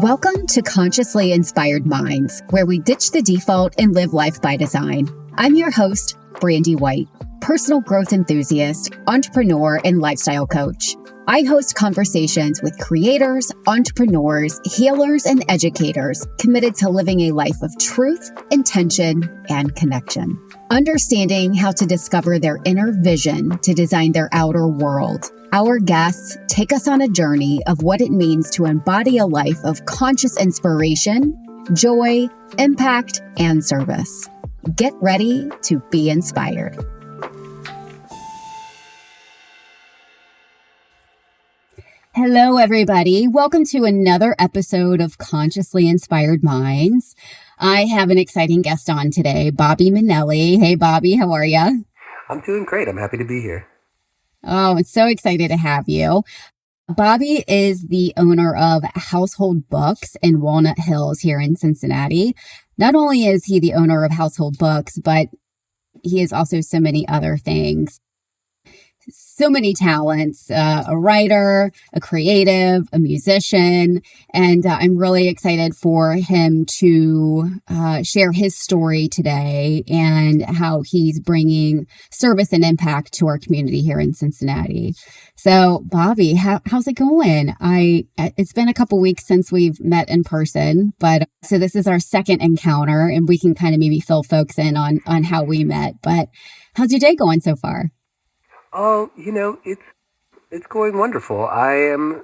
Welcome to Consciously Inspired Minds, where we ditch the default and live life by design. I'm your host, Brandy White, personal growth enthusiast, entrepreneur, and lifestyle coach. I host conversations with creators, entrepreneurs, healers, and educators committed to living a life of truth, intention, and connection. Understanding how to discover their inner vision to design their outer world. Our guests take us on a journey of what it means to embody a life of conscious inspiration, joy, impact, and service. Get ready to be inspired. Hello, everybody. Welcome to another episode of Consciously Inspired Minds. I have an exciting guest on today, Bobby Minelli. Hey, Bobby, how are you? I'm doing great. I'm happy to be here. Oh, I'm so excited to have you. Bobby is the owner of Household Books in Walnut Hills here in Cincinnati. Not only is he the owner of Household Books, but he is also so many other things. So many talents, a writer, a creative, a musician, and I'm really excited for him to share his story today and how he's bringing service and impact to our community here in Cincinnati. So, Bobby, how's it going? It's been a couple weeks since we've met in person, but so this is our second encounter, and we can kind of maybe fill folks in on how we met. But how's your day going so far? Oh, it's going wonderful. I've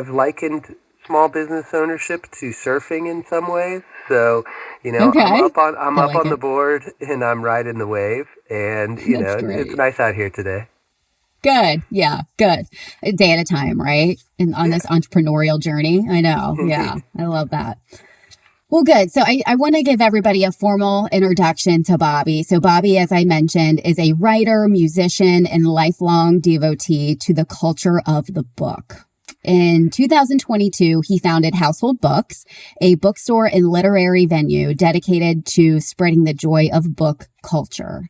likened small business ownership to surfing in some ways. So, Okay. I'm up on the board and I'm riding the wave, and it's nice out here today. Good. Yeah, good. A day at a time, right? And on this entrepreneurial journey. I know. Yeah, I love that. Well, good. So I want to give everybody a formal introduction to Bobby. So Bobby, as I mentioned, is a writer, musician, and lifelong devotee to the culture of the book. In 2022, he founded Household Books, a bookstore and literary venue dedicated to spreading the joy of book culture.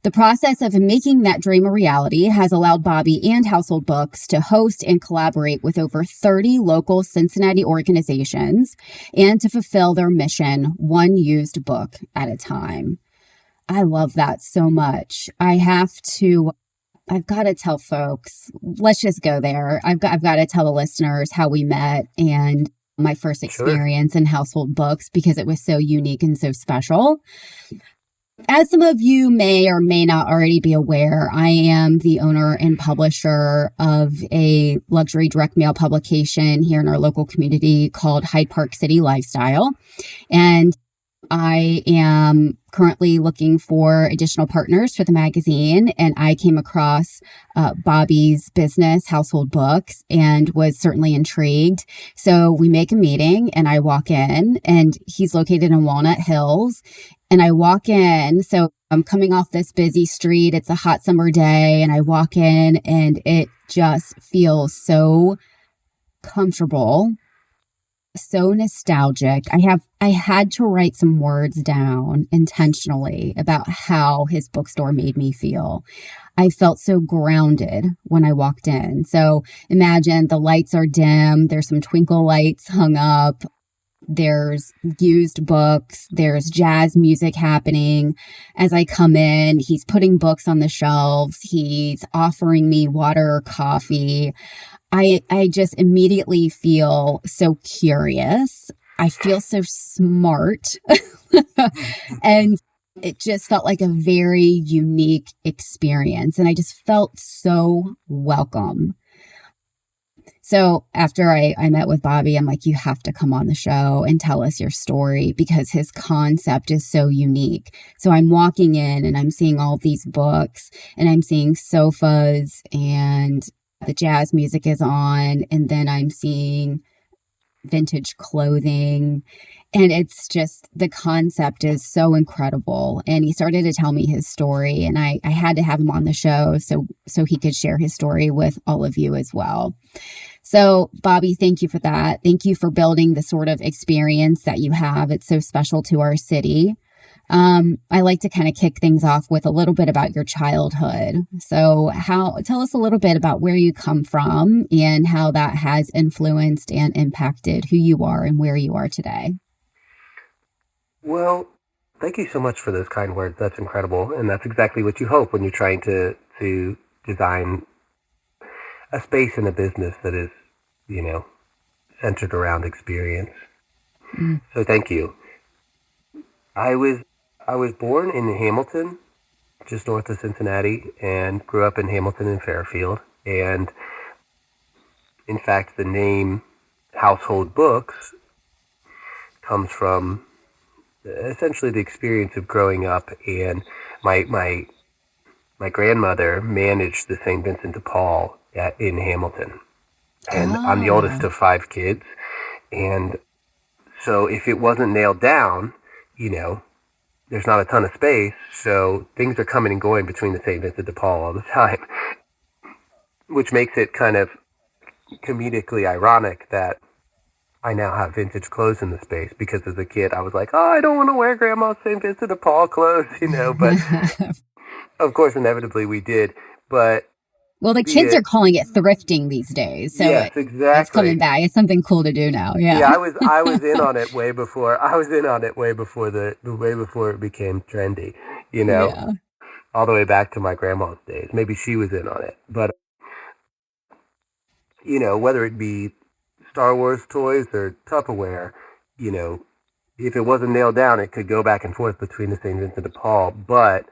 The process of making that dream a reality has allowed Bobby and Household Books to host and collaborate with over 30 local Cincinnati organizations and to fulfill their mission, one used book at a time. I love that so much. I've got to tell folks, let's just go there. I've got to tell the listeners how we met and my first experience in Household Books, because it was so unique and so special. As some of you may or may not already be aware, I am the owner and publisher of a luxury direct mail publication here in our local community called Hyde Park City Lifestyle. And I am currently looking for additional partners for the magazine, and I came across Bobby's business, Household Books, and was certainly intrigued. So we make a meeting, and I walk in, and he's located in Walnut Hills. And I walk in, so I'm coming off this busy street. It's a hot summer day, and I walk in, and it just feels so comfortable, so nostalgic. I had to write some words down intentionally about how his bookstore made me feel. I felt so grounded when I walked in. So imagine the lights are dim. There's some twinkle lights hung up. There's used books. There's jazz music happening. As I come in, he's putting books on the shelves. He's offering me water or coffee. I just immediately feel so curious. I feel so smart. And it just felt like a very unique experience. And I just felt so welcome. So after I met with Bobby, I'm like, you have to come on the show and tell us your story, because his concept is so unique. So I'm walking in and I'm seeing all these books, and I'm seeing sofas, and the jazz music is on, and then I'm seeing vintage clothing. And it's just, the concept is so incredible. And he started to tell me his story, and I had to have him on the show so he could share his story with all of you as well. So, Bobby, thank you for that. Thank you for building the sort of experience that you have. It's so special to our city. I like to kind of kick things off with a little bit about your childhood. So tell us a little bit about where you come from and how that has influenced and impacted who you are and where you are today. Well, thank you so much for those kind words. That's incredible. And that's exactly what you hope when you're trying to design a space in a business that is, centered around experience. So thank you. I was born in Hamilton, just north of Cincinnati, and grew up in Hamilton and Fairfield. And in fact, the name Household Books comes from essentially the experience of growing up. And my grandmother managed the St. Vincent de Paul in Hamilton. And I'm the oldest of 5 kids. And so if it wasn't nailed down, there's not a ton of space, so things are coming and going between the St. Vincent de Paul all the time, which makes it kind of comedically ironic that I now have vintage clothes in the space, because as a kid I was like, oh, I don't want to wear Grandma's St. Vincent de Paul clothes, but of course inevitably we did. But well, the kids are calling it thrifting these days, so yes, exactly. It's coming back. It's something cool to do now. Yeah. Yeah, I was in on it way before. I was in on it way before way before it became trendy. Yeah. All the way back to my grandma's days. Maybe she was in on it, but whether it be Star Wars toys or Tupperware, if it wasn't nailed down, it could go back and forth between the St. Vincent de Paul, but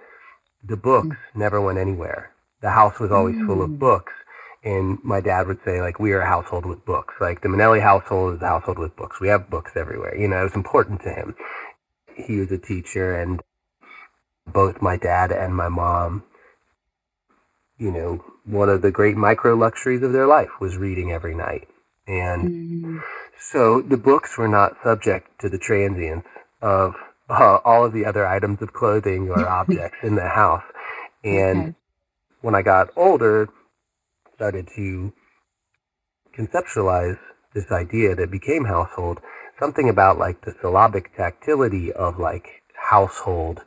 the books never went anywhere. The house was always full of books. And my dad would say, like, we are a household with books. Like, the Minelli household is a household with books. We have books everywhere. It was important to him. He was a teacher, and both my dad and my mom, one of the great micro luxuries of their life was reading every night. And so the books were not subject to the transience of all of the other items of clothing or objects in the house. And when I got older, started to conceptualize this idea that became household, something about like the syllabic tactility of like household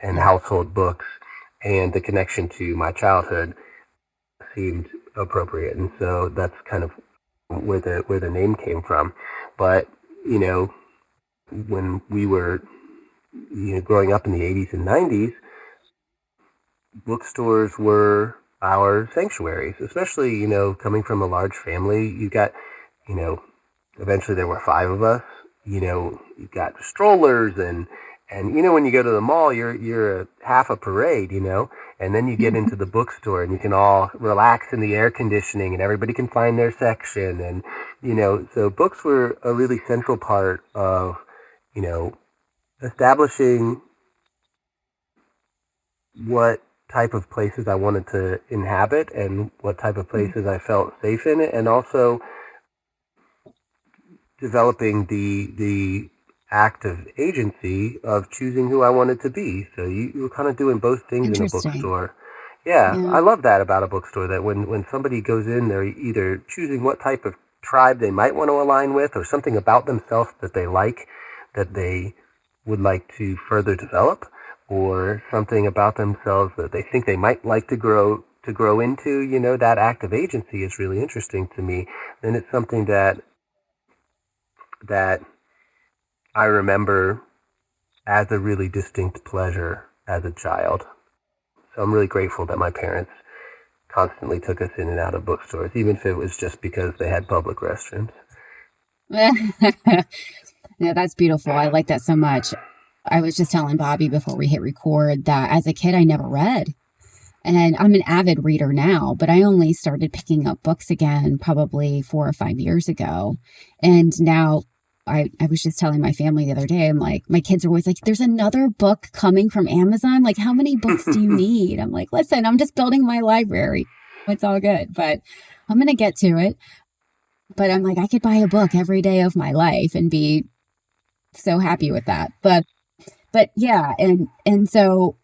and household books and the connection to my childhood seemed appropriate. And so that's kind of where the name came from. But, when we were growing up in the 80s and 90s, bookstores were our sanctuaries, especially, coming from a large family. You got, eventually there were 5 of us, you got strollers and when you go to the mall, you're half a parade, and then you get into the bookstore and you can all relax in the air conditioning and everybody can find their section. And, so books were a really central part of, establishing what type of places I wanted to inhabit and what type of places I felt safe in, and also developing the act of agency of choosing who I wanted to be. So you were kind of doing both things in a bookstore. Yeah, I love that about a bookstore, that when somebody goes in, they're either choosing what type of tribe they might want to align with, or something about themselves that they like, that they would like to further develop, or something about themselves that they think they might like to grow into. That act of agency is really interesting to me. And it's something that I remember as a really distinct pleasure as a child. So I'm really grateful that my parents constantly took us in and out of bookstores, even if it was just because they had public restrooms. Yeah, that's beautiful. I like that so much. I was just telling Bobby before we hit record that as a kid, I never read. And I'm an avid reader now, but I only started picking up books again probably 4 or 5 years ago. And now I was just telling my family the other day, I'm like, my kids are always like, there's another book coming from Amazon. Like, how many books do you need? I'm like, listen, I'm just building my library. It's all good, but I'm going to get to it. But I'm like, I could buy a book every day of my life and be so happy with that. But yeah. And so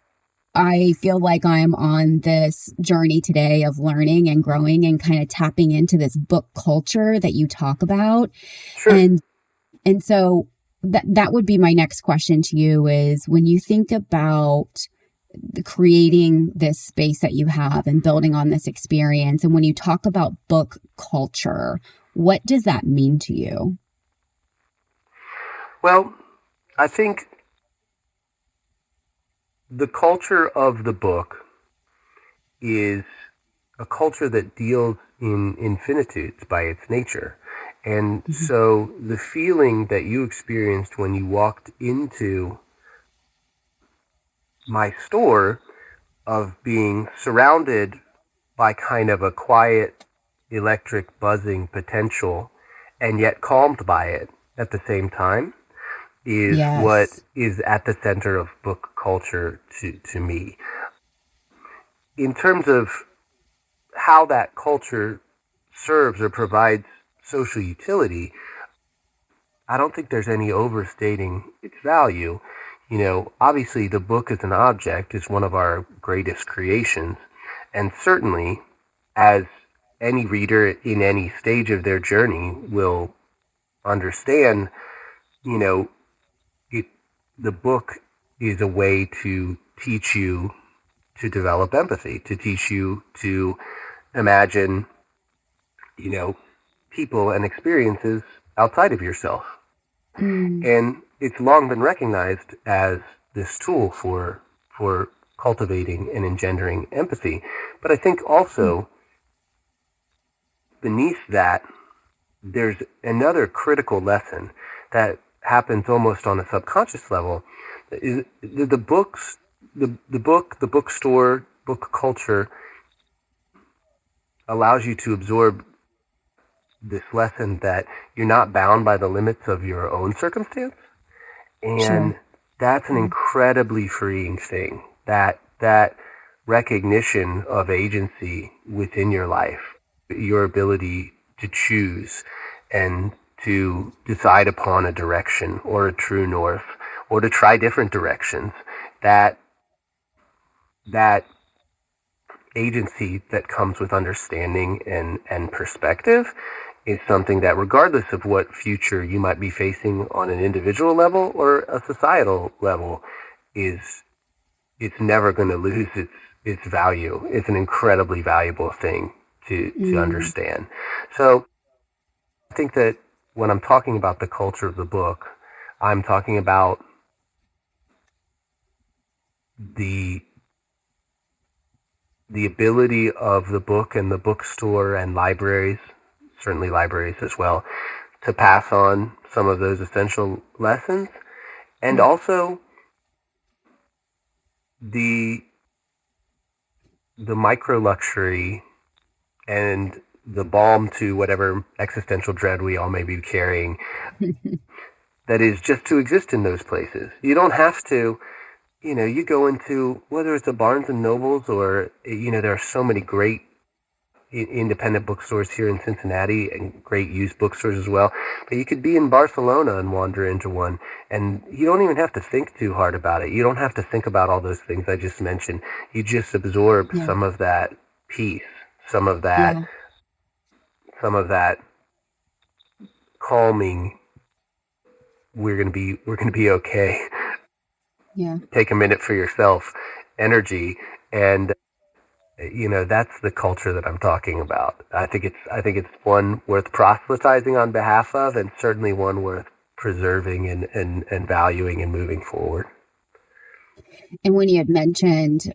I feel like I'm on this journey today of learning and growing and kind of tapping into this book culture that you talk about. Sure. And so that would be my next question to you is when you think about creating this space that you have and building on this experience, and when you talk about book culture, what does that mean to you? Well, I think the culture of the book is a culture that deals in infinitudes by its nature. And so the feeling that you experienced when you walked into my store of being surrounded by kind of a quiet, electric, buzzing potential and yet calmed by it at the same time is what Yes. is at the center of book culture to me. In terms of how that culture serves or provides social utility, I don't think there's any overstating its value. Obviously the book as an object is one of our greatest creations. And certainly, as any reader in any stage of their journey will understand, you know, it, the book is a way to teach you to develop empathy, to teach you to imagine, you know, people and experiences outside of yourself. Mm. And it's long been recognized as this tool for cultivating and engendering empathy. But I think also beneath that, there's another critical lesson that happens almost on a subconscious level. Is the books, the book, the bookstore, book culture allows you to absorb this lesson that you're not bound by the limits of your own circumstance. And Sure. that's an incredibly freeing thing. That recognition of agency within your life, your ability to choose and to decide upon a direction or a true north or to try different directions. That that agency that comes with understanding and perspective is something that, regardless of what future you might be facing on an individual level or a societal level, it's never going to lose its value. It's an incredibly valuable thing to Mm. understand. So I think that when I'm talking about the culture of the book, I'm talking about the the ability of the book and the bookstore and libraries, certainly libraries as well, to pass on some of those essential lessons, and Mm. also the the micro luxury and the balm to whatever existential dread we all may be carrying that is just to exist in those places. You don't have to, you go into, whether it's the Barnes and Nobles or, there are so many great independent bookstores here in Cincinnati and great used bookstores as well. But you could be in Barcelona and wander into one, and you don't even have to think too hard about it. You don't have to think about all those things I just mentioned. You just absorb Yeah. some of that peace, some of that, Yeah. some of that calming. We're gonna be okay. Yeah. Take a minute for yourself, energy, and that's the culture that I'm talking about. I think it's one worth proselytizing on behalf of, and certainly one worth preserving and valuing and moving forward. And when you had mentioned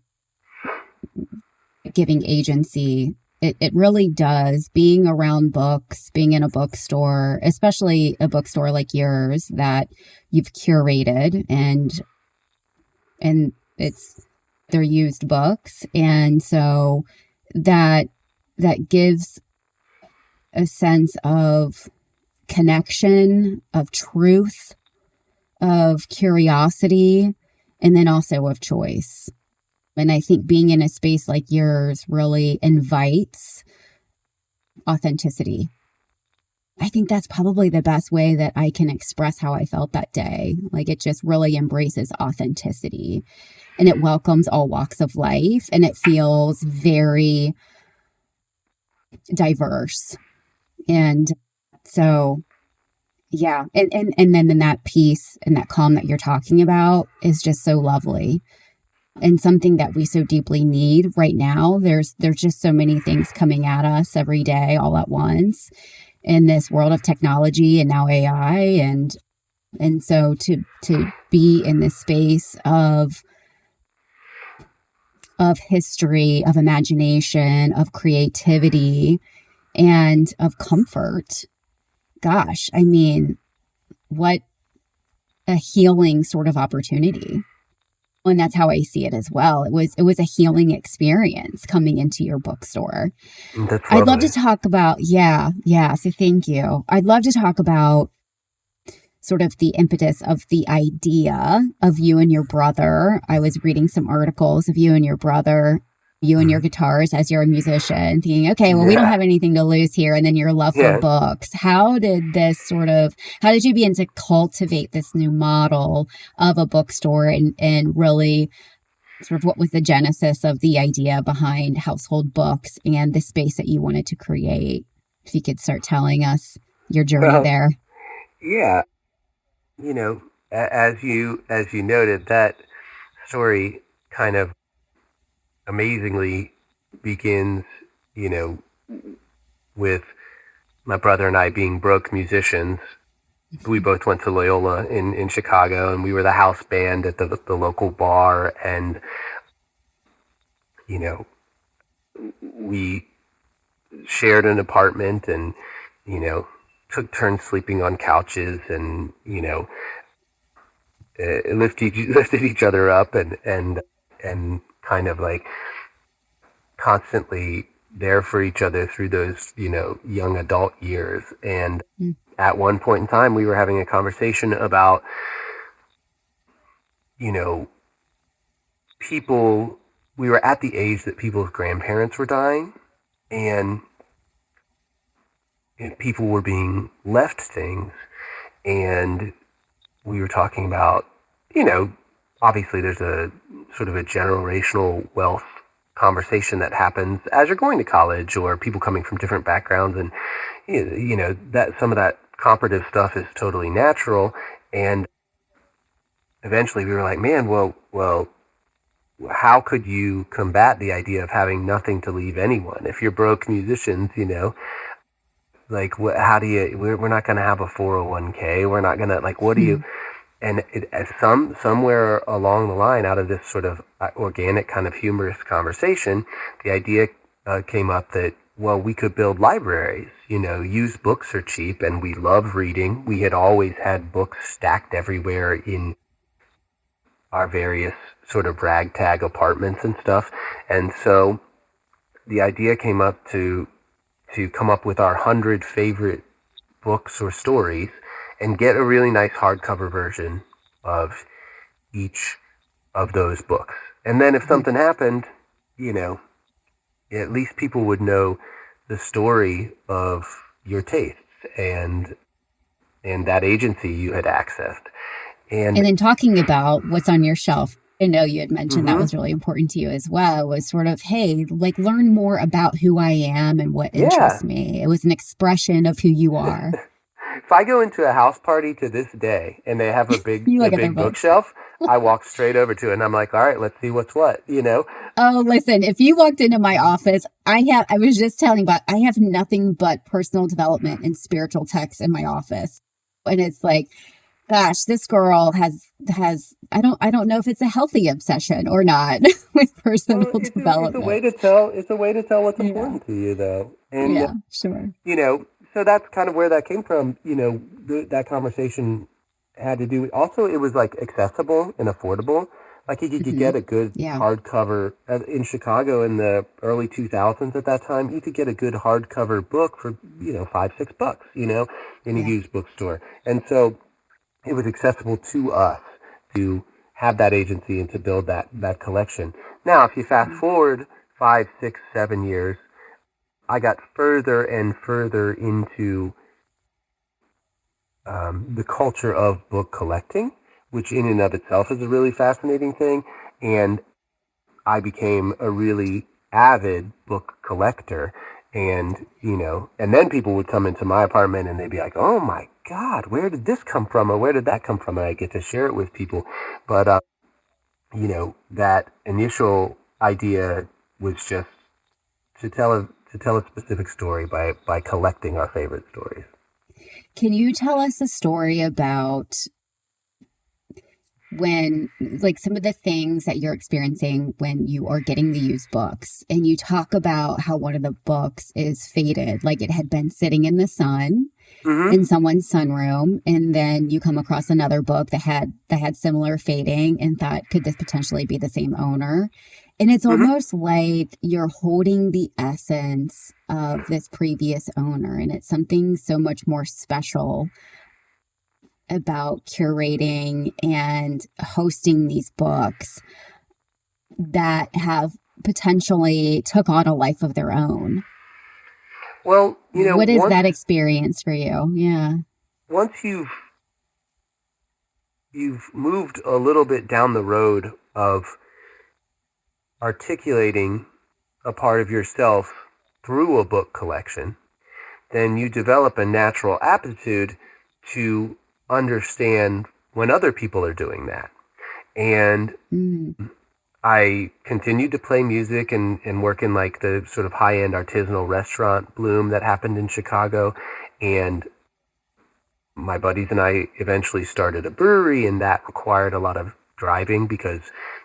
giving agency, it really does. Being around books, being in a bookstore, especially a bookstore like yours that you've curated and they're used books. And so that that gives a sense of connection, of truth, of curiosity, and then also of choice. And I think being in a space like yours really invites authenticity. I think that's probably the best way that I can express how I felt that day. Like it just really embraces authenticity and it welcomes all walks of life and it feels very diverse. And so Yeah. And then that peace and that calm that you're talking about is just so lovely and something that we so deeply need right now. There's just so many things coming at us every day all at once in this world of technology and now AI, and so to be in this space of history, of imagination, of creativity, and of comfort. Gosh, I mean, what a healing sort of opportunity. And that's how I see it as well. It was a healing experience coming into your bookstore. That's I'd love to lovely. talk about, yeah. So thank you. I'd love to talk about sort of the impetus of the idea of you and your brother. I was reading some articles of you and your brother, you and your Mhm. guitars as you're a musician, thinking, okay, well, we don't Yeah, have anything to lose here. And then your love for yeah. books. How did you begin to cultivate this new model of a bookstore and really sort of what was the genesis of the idea behind household books and the space that you wanted to create? If you could start telling us your journey Well, there. yeah. You know, as you noted, that story kind of amazingly begins, you know, with my brother and I being broke musicians. We both went to Loyola in Chicago, and we were the house band at the local bar. And you know, we shared an apartment, and you know, took turns sleeping on couches, and lifted each other up, and kind of like constantly there for each other through those young adult years. And Mm. at one point in time, we were having a conversation about you know people. We were at the age that people's grandparents were dying, and people were being left things. And we were talking about, you know, obviously there's a sort of a generational wealth conversation that happens as you're going to college, or people coming from different backgrounds. And, that some of that comparative stuff is totally natural. And eventually we were like, man, well, how could you combat the idea of having nothing to leave anyone? If you're broke musicians, like, how do you, we're not going to have a 401k. We're not going to, like, what do you, Hmm. and somewhere along the line, out of this sort of organic kind of humorous conversation, the idea came up that, well, we could build libraries. Used books are cheap, and we love reading. We had always had books stacked everywhere in our various sort of ragtag apartments and stuff. And so the idea came up to come up with our 100 favorite books or stories, and get a really nice hardcover version of each of those books. And then if Hmm. something happened, you know, at least people would know the story of your tastes, and that agency you had accessed. And And then talking about what's on your shelf, I know you had mentioned that mm-hmm, was really important to you as well, was sort of, hey, like learn more about who I am and what yeah. interests me. It was an expression of who you are. If I go into a house party to this day and they have a big You a look at their big books. bookshelf, I walk straight over to it and I'm like, all right, let's see what's what. Oh, listen, if you walked into my office, I was just telling about, I have nothing but personal development and spiritual texts in my office. And it's like, gosh, this girl has I don't know if it's a healthy obsession or not with personal Well, it's a way development. to tell what's Yeah. important to you, though. And Yeah, sure. so that's kind of where that came from. That conversation had to do with, also, it was like accessible and affordable. Like, you could Hmm. get a good Yeah. hardcover in Chicago in the early 2000s. At that time, you could get a good hardcover book for $5-6, in a Yeah. used bookstore. And so it was accessible to us to have that agency and to build that collection. Now, if you fast Mm. forward 5, 6, 7 years, I got further and further into the culture of book collecting, which in and of itself is a really fascinating thing. And I became a really avid book collector. And, and then people would come into my apartment and they'd be like, oh my God, where did this come from? Or where did that come from? And I get to share it with people. But, that initial idea was just to tell a specific story by collecting our favorite stories. Can you tell us a story about when, like, some of the things that you're experiencing when you are getting the used books, and you talk about how one of the books is faded, like it had been sitting in the sun in someone's sunroom, and then you come across another book that had similar fading and thought, could this potentially be the same owner? And it's almost like you're holding the essence of this previous owner, and it's something so much more special about curating and hosting these books that have potentially took on a life of their own. Well, what is that experience for you? Yeah. Once you've moved a little bit down the road of articulating a part of yourself through a book collection, then you develop a natural aptitude to understand when other people are doing that. And I continued to play music and work in like the sort of high-end artisanal restaurant bloom that happened in Chicago. And my buddies and I eventually started a brewery, and that required a lot of driving because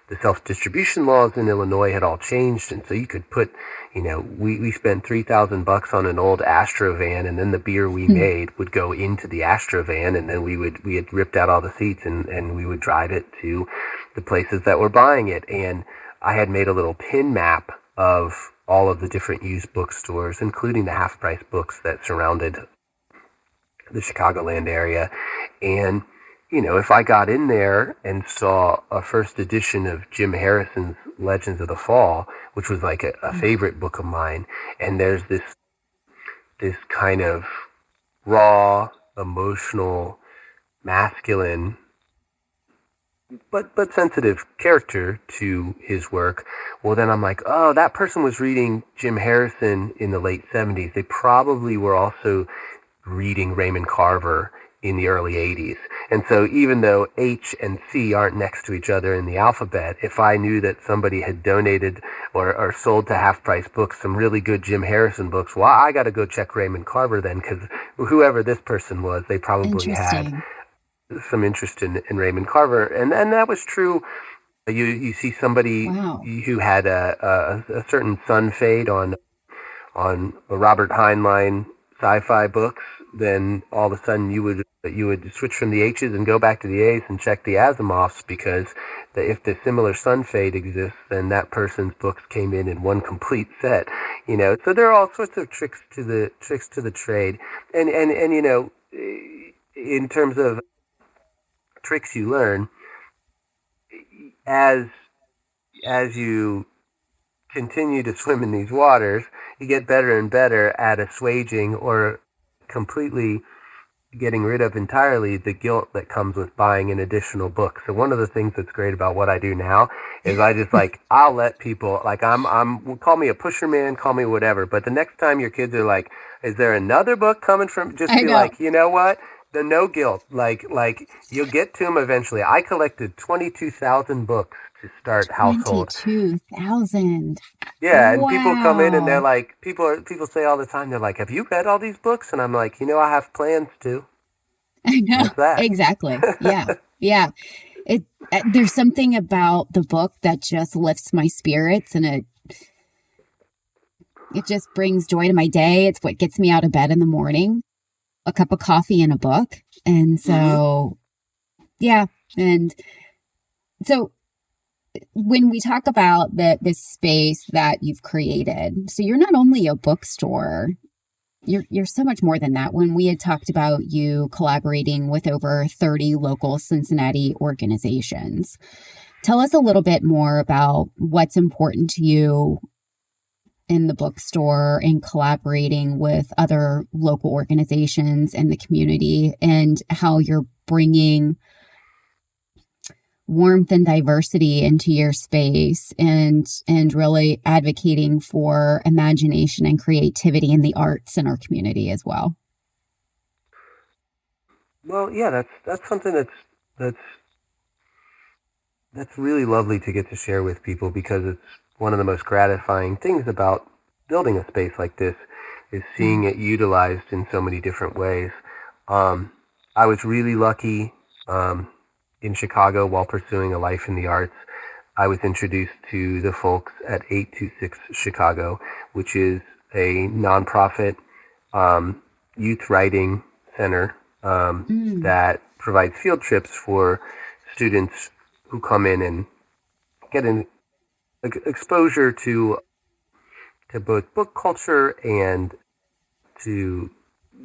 the self-distribution laws in Illinois had all changed. And so you could put, we spent $3,000 on an old Astro van, and then the beer we made would go into the Astro van, and then we had ripped out all the seats and we would drive it to the places that were buying it. And I had made a little pin map of all of the different used bookstores, including the half-price books that surrounded the Chicagoland area. And if I got in there and saw a first edition of Jim Harrison's Legends of the Fall, which was like a favorite book of mine, and there's this kind of raw, emotional, masculine, but sensitive character to his work, well, then I'm like, oh, that person was reading Jim Harrison in the late 70s. They probably were also reading Raymond Carver in the early 80s. And so even though H and C aren't next to each other in the alphabet, if I knew that somebody had donated or sold to Half Price Books some really good Jim Harrison books, well, I got to go check Raymond Carver then, because whoever this person was, they probably had some interest in Raymond Carver. And that was true. You see somebody who had a certain sun fade on a Robert Heinlein sci-fi books, then all of a sudden you would switch from the H's and go back to the A's and check the Asimovs, because if the similar sun fade exists, then that person's books came in one complete set. So there are all sorts of tricks to the trade, and in terms of tricks you learn as you continue to swim in these waters, you get better and better at assuaging or completely getting rid of entirely the guilt that comes with buying an additional book. So one of the things that's great about what I do now is I just I'll let people, call me a pusherman, call me whatever, but the next time your kids are like, is there another book coming from, just be like, you know what? The no guilt, like you'll get to them eventually. I collected 22,000 books to start household. 22,000. Yeah, and people come in and they're like, people say all the time, they're like, have you read all these books? And I'm like, I have plans to. I know. What's that? Exactly. Yeah. Yeah. There's something about the book that just lifts my spirits, and it just brings joy to my day. It's what gets me out of bed in the morning. A cup of coffee and a book. And so, yeah. And so when we talk about this space that you've created, so you're not only a bookstore, you're so much more than that. When we had talked about you collaborating with over 30 local Cincinnati organizations, tell us a little bit more about what's important to you in the bookstore and collaborating with other local organizations in the community, and how you're bringing warmth and diversity into your space, and really advocating for imagination and creativity in the arts in our community as well. Well, yeah, that's something that's that's really lovely to get to share with people, because it's one of the most gratifying things about building a space like this is seeing it utilized in so many different ways. I was really lucky in Chicago while pursuing a life in the arts. I was introduced to the folks at 826 Chicago, which is a nonprofit youth writing center that provides field trips for students who come in and get an exposure to both book culture and to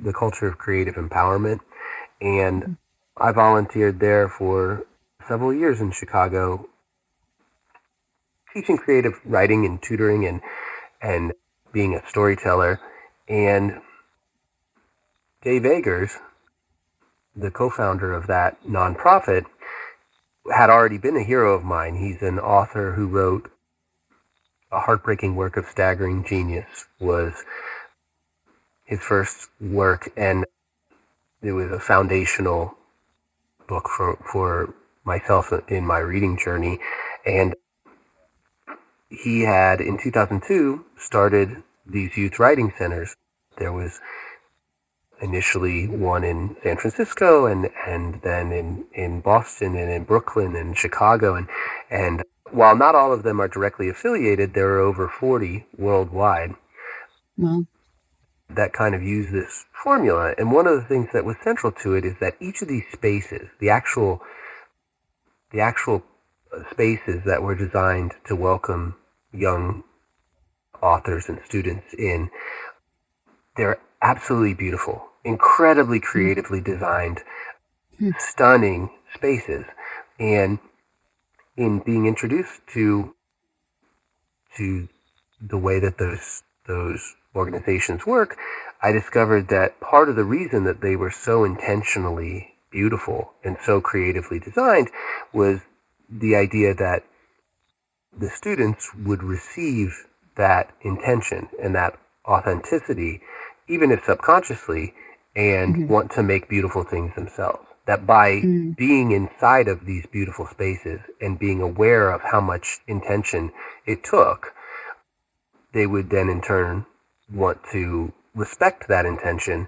the culture of creative empowerment. And I volunteered there for several years in Chicago, teaching creative writing and tutoring and being a storyteller. And Dave Eggers, the co-founder of that nonprofit, had already been a hero of mine. He's an author who wrote A Heartbreaking Work of Staggering Genius, was his first work, and it was a foundational book for myself in my reading journey. And he had, in 2002, started these youth writing centers. There was initially one in San Francisco, and then in Boston and in Brooklyn and Chicago. And while not all of them are directly affiliated, there are over 40 worldwide that kind of use this formula. And one of the things that was central to it is that each of these spaces, the actual spaces that were designed to welcome young authors and students in, they're absolutely beautiful, incredibly creatively designed, stunning spaces. And in being introduced to the way that those organizations work, I discovered that part of the reason that they were so intentionally beautiful and so creatively designed was the idea that the students would receive that intention and that authenticity, even if subconsciously, and want to make beautiful things themselves. That by being inside of these beautiful spaces and being aware of how much intention it took, they would then in turn want to respect that intention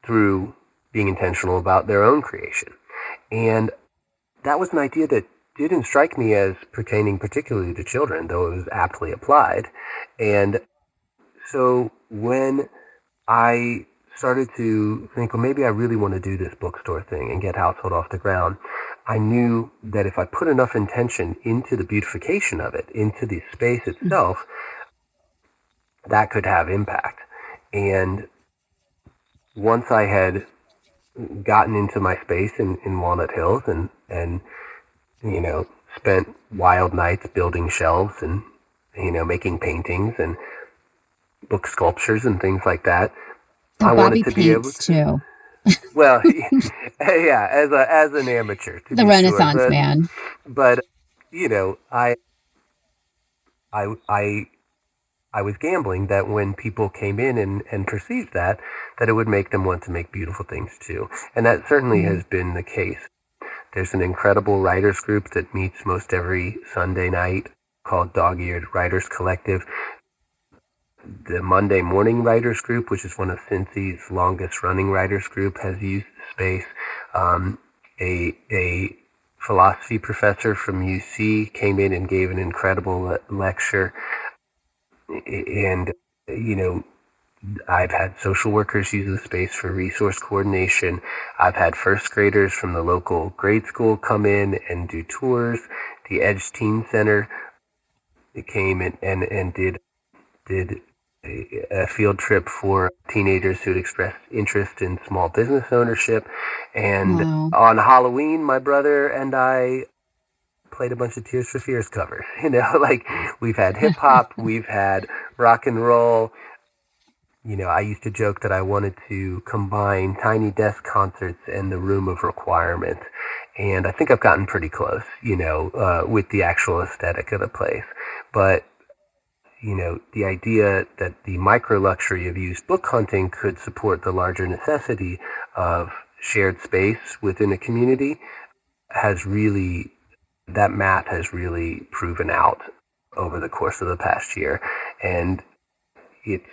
through being intentional about their own creation. And that was an idea that didn't strike me as pertaining particularly to children, though it was aptly applied. And so when I started to think, well, maybe I really want to do this bookstore thing and get Household off the ground, I knew that if I put enough intention into the beautification of it, into the space itself, that could have impact. And once I had gotten into my space in Walnut Hills and spent wild nights building shelves and, making paintings and book sculptures and things like that, I wanted to be able to too. Well, yeah, as an amateur, to the be Renaissance sure. man. But I was gambling that when people came in and perceived that it would make them want to make beautiful things too. And that certainly has been the case. There's an incredible writers group that meets most every Sunday night called Dog-Eared Writers Collective. The Monday Morning Writers Group, which is one of Cincy's longest running writers group, has used the space. A philosophy professor from UC came in and gave an incredible lecture. And, I've had social workers use the space for resource coordination. I've had first graders from the local grade school come in and do tours. The Edge Teen Center came in and did a field trip for teenagers who had expressed interest in small business ownership. And on Halloween, my brother and I played a bunch of Tears for Fears covers. We've had hip hop, we've had rock and roll. I used to joke that I wanted to combine Tiny Desk concerts and the Room of Requirement. And I think I've gotten pretty close, with the actual aesthetic of the place. But, the idea that the micro luxury of used book hunting could support the larger necessity of shared space within a community has really, that math has really proven out over the course of the past year. And it's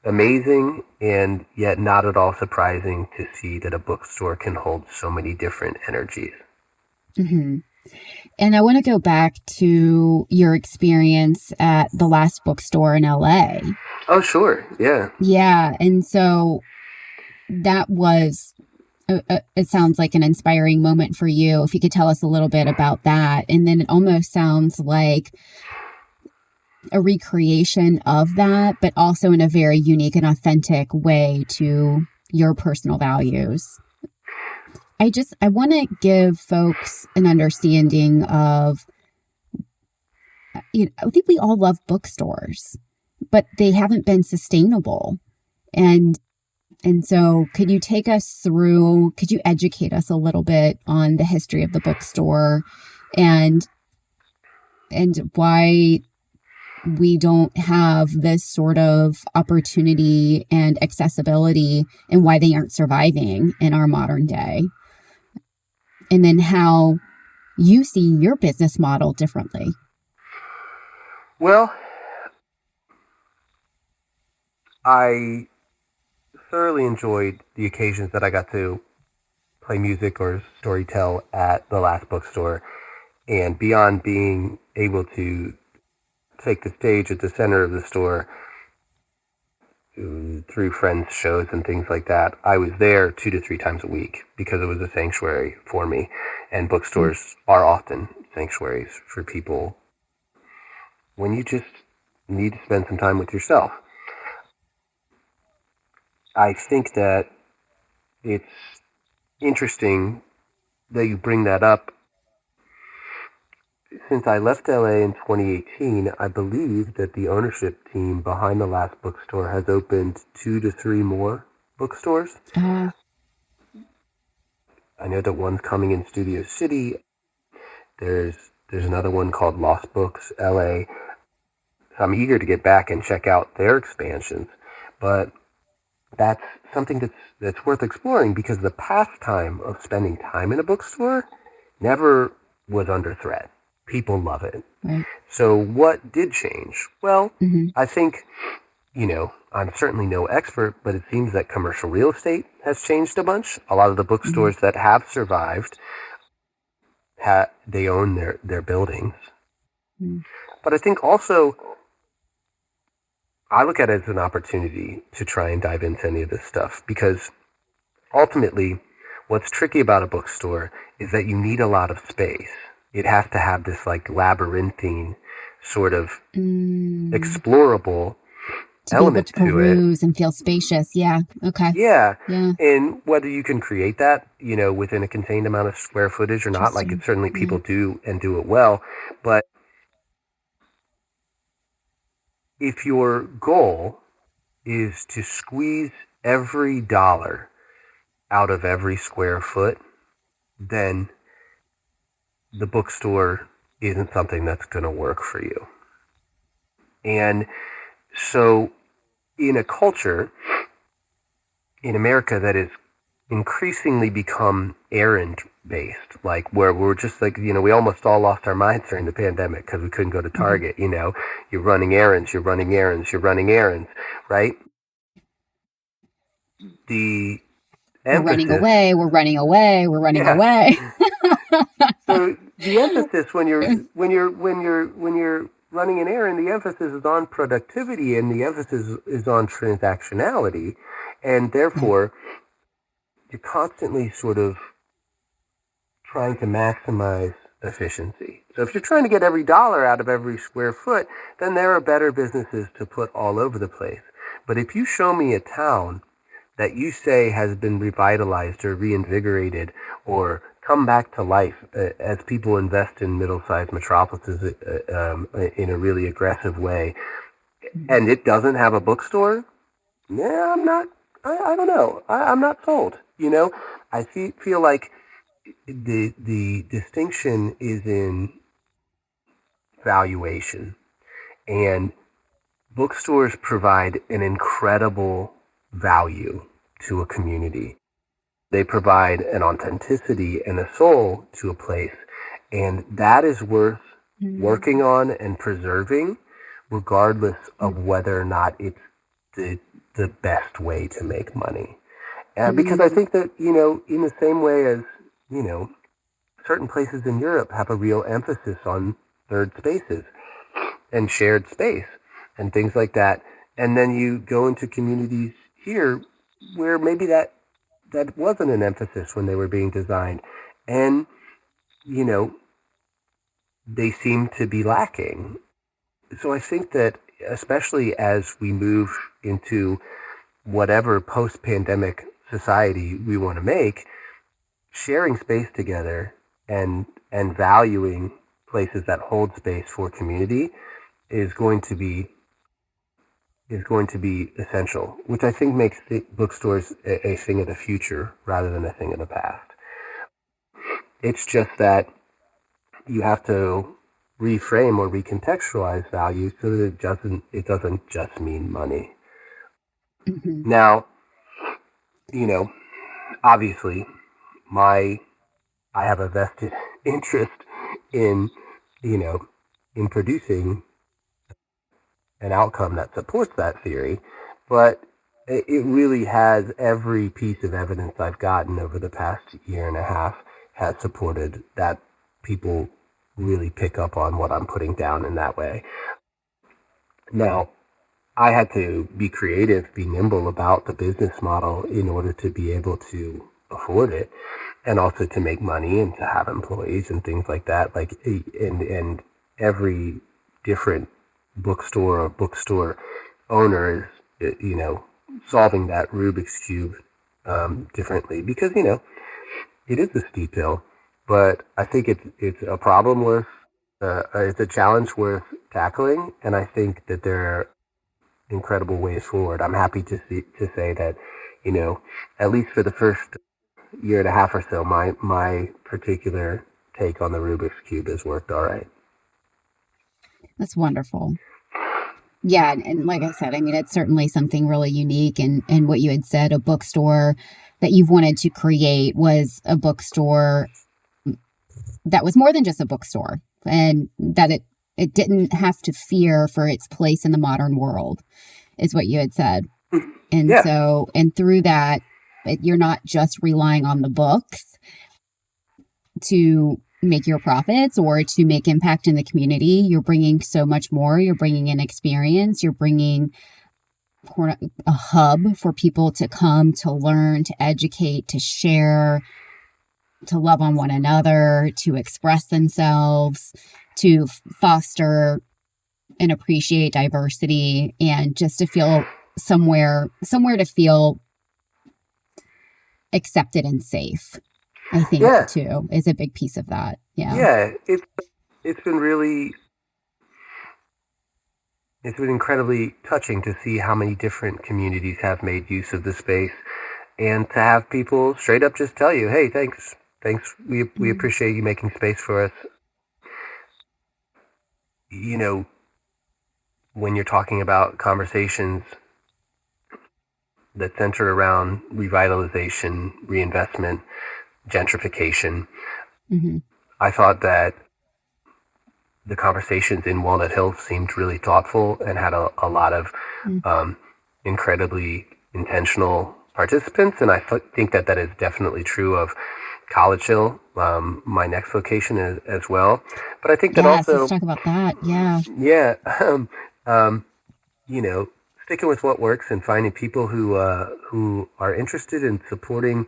amazing and yet not at all surprising to see that a bookstore can hold so many different energies. Mm-hmm. And I want to go back to your experience at the last bookstore in LA. Oh, sure. Yeah. Yeah. And so that was, it sounds like an inspiring moment for you. If you could tell us a little bit about that. And then it almost sounds like a recreation of that, but also in a very unique and authentic way to your personal values. I want to give folks an understanding of, I think we all love bookstores, but they haven't been sustainable. And so could you take us through, could you educate us a little bit on the history of the bookstore and why we don't have this sort of opportunity and accessibility and why they aren't surviving in our modern day? And then how you see your business model differently. Well, I thoroughly enjoyed the occasions that I got to play music or storytell at the last bookstore. And beyond being able to take the stage at the center of the store through friends' shows and things like that, I was there 2 to 3 times a week because it was a sanctuary for me. And bookstores are often sanctuaries for people when you just need to spend some time with yourself. I think that it's interesting that you bring that up. Since I left LA in 2018, I believe that the ownership team behind the last bookstore has opened 2 to 3 more bookstores. I know that one's coming in Studio City. There's another one called Lost Books LA. I'm eager to get back and check out their expansions. But that's something that's worth exploring because the pastime of spending time in a bookstore never was under threat. People love it. Right. So what did change? Well, I think, I'm certainly no expert, but it seems that commercial real estate has changed a bunch. A lot of the bookstores that have survived, they own their buildings. But I think also, I look at it as an opportunity to try and dive into any of this stuff because ultimately, what's tricky about a bookstore is that you need a lot of space. It has to have this like labyrinthine sort of explorable element to peruse and feel spacious. Yeah. Okay. Yeah. And whether you can create that, within a contained amount of square footage or not, like it certainly people do and do it well. But if your goal is to squeeze every dollar out of every square foot, then the bookstore isn't something that's going to work for you. And so in a culture in America that is increasingly become errand based, like where we're just like, we almost all lost our minds during the pandemic because we couldn't go to Target, you're running errands, right? The emphasis, we're running away. So the emphasis when you're running an errand, the emphasis is on productivity and the emphasis is on transactionality, and therefore you're constantly sort of trying to maximize efficiency. So if you're trying to get every dollar out of every square foot, then there are better businesses to put all over the place. But if you show me a town that you say has been revitalized or reinvigorated or come back to life as people invest in middle-sized metropolises in a really aggressive way, and it doesn't have a bookstore, Yeah, I'm not. I don't know. I'm not sold. I feel like the distinction is in valuation, and bookstores provide an incredible value to a community. They provide an authenticity and a soul to a place, and that is worth Mm-hmm. working on and preserving, regardless of whether or not it's the the best way to make money. Because I Mm-hmm. think that, in the same way as, you know, certain places in Europe have a real emphasis on third spaces and shared space and things like that. And then you go into communities here where maybe that wasn't an emphasis when they were being designed. And, you know, they seem to be lacking. So I think that especially as we move into whatever post-pandemic society we want to make, sharing space together and valuing places that hold space for community is going to be essential, which I think makes bookstores a thing of the future rather than a thing of the past. It's just that you have to reframe or recontextualize value so that it doesn't just mean money. Mm-hmm. Now, you know, obviously, my I have a vested interest in, you know, in producing an outcome that supports that theory, but it really has every piece of evidence I've gotten over the past year and a half has supported that people really pick up on what I'm putting down in that way. Now, I had to be creative, be nimble about the business model in order to be able to afford it and also to make money and to have employees and things like that. And every different bookstore owner is, solving that Rubik's Cube differently because, it is a steep hill, but I think it's a problem worth, it's a challenge worth tackling. And I think that there are incredible ways forward. I'm happy to say that, at least for the first year and a half or so, my particular take on the Rubik's cube has worked all right. That's wonderful. Yeah, and like I said, I mean, it's certainly something really unique. And what you had said, a bookstore that you've wanted to create was a bookstore that was more than just a bookstore, and that it didn't have to fear for its place in the modern world, is what you had said. And Yeah, so, and through that, you're not just relying on the books to make your profits or to make impact in the community. You're bringing so much more. You're bringing in experience. You're bringing a hub for people to come, to learn, to educate, to share, to love on one another, to express themselves, to foster and appreciate diversity, and just to feel somewhere to feel accepted and safe. I think yeah, too is a big piece of that. Yeah. yeah. It's been really it's been incredibly touching to see how many different communities have made use of the space, and to have people straight up just tell you, "Hey, thanks. We Mm-hmm. appreciate you making space for us." You know, when you're talking about conversations that center around revitalization, reinvestment, gentrification, Mm-hmm. I thought that the conversations in Walnut Hills seemed really thoughtful and had a lot of um, incredibly intentional participants. And I think that is definitely true of College Hill, my next location as well. But I think that Yes, let's also, talk about that. Yeah. yeah, um, you know, sticking with what works and finding people who are interested in supporting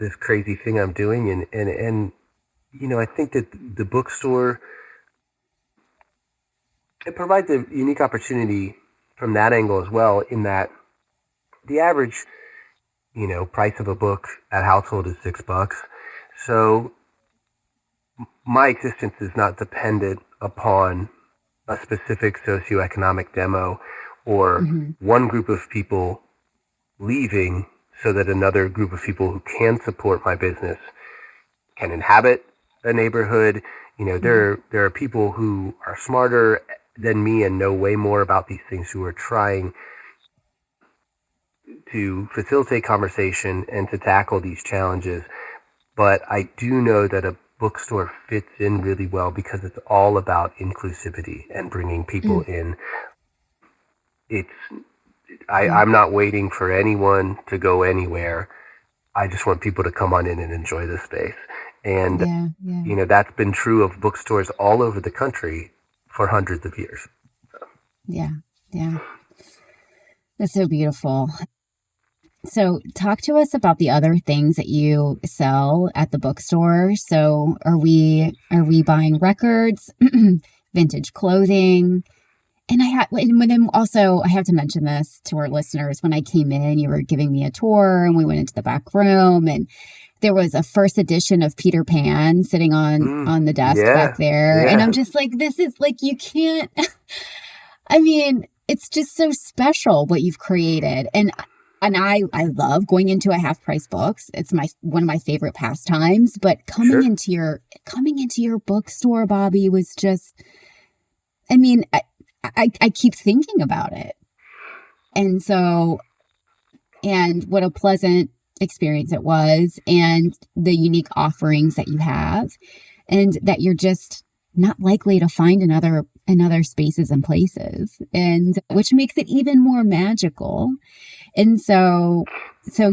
this crazy thing I'm doing, and I think that the bookstore, it provides a unique opportunity from that angle as well. In that the average price of a book at household is $6, so my existence is not dependent upon a specific socioeconomic demo or Mm-hmm. one group of people leaving so that another group of people who can support my business can inhabit a neighborhood. There are people who are smarter than me and know way more about these things who are trying to facilitate conversation and to tackle these challenges. But I do know that a bookstore fits in really well because it's all about inclusivity and bringing people in. It's I'm not waiting for anyone to go anywhere. I just want people to come on in and enjoy the space. And, that's been true of bookstores all over the country for hundreds of years. Yeah. Yeah. That's so beautiful. So talk to us about the other things that you sell at the bookstore. So are we buying records, vintage clothing? And I have to mention this to our listeners. When I came in, you were giving me a tour and we went into the back room and there was a first edition of Peter Pan sitting on the desk back there. Yeah. And I'm just like, this is like, you can't, I mean, it's just so special what you've created. And I love going into a half price books. It's one of my favorite pastimes, but coming into your bookstore, Bobby, was just, I mean, I keep thinking about it. And so, and what a pleasant experience it was, and the unique offerings that you have, and that you're just not likely to find in other spaces and places, and which makes it even more magical. And so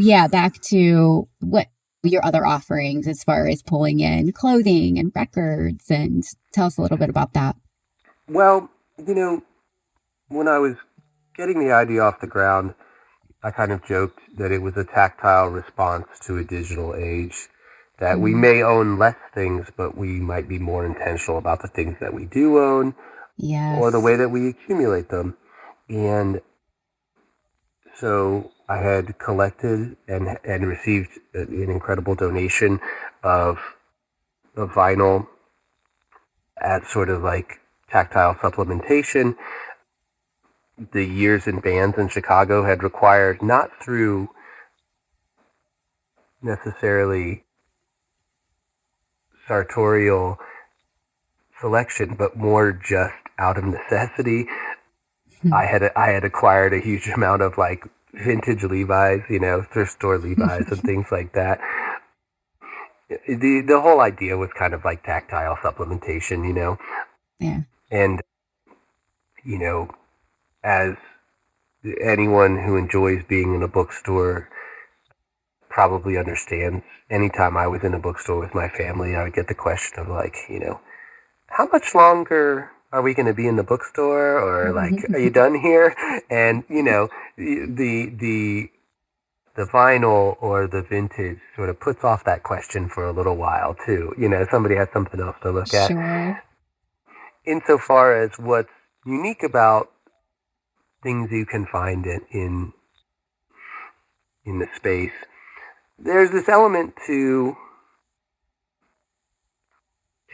yeah, back to what your other offerings as far as pulling in clothing and records, and tell us a little bit about that. Well, when I was getting the idea off the ground, I kind of joked that it was a tactile response to a digital age, that we may own less things, but we might be more intentional about the things that we do own, or the way that we accumulate them. And so I had collected and received an incredible donation of vinyl as sort of like tactile supplementation. The years in bands in Chicago had required, not through necessarily sartorial selection, but more just out of necessity. I had acquired a huge amount of like vintage Levi's, thrift store Levi's and things like that. The whole idea was kind of like tactile supplementation, Yeah. And, as anyone who enjoys being in a bookstore probably understands, anytime I was in a bookstore with my family, I would get the question of like, how much longer are we going to be in the bookstore? Or like, are you done here? And, the vinyl or the vintage sort of puts off that question for a little while too. Somebody has something else to look at. Sure. Insofar as what's unique about things you can find in the space, there's this element to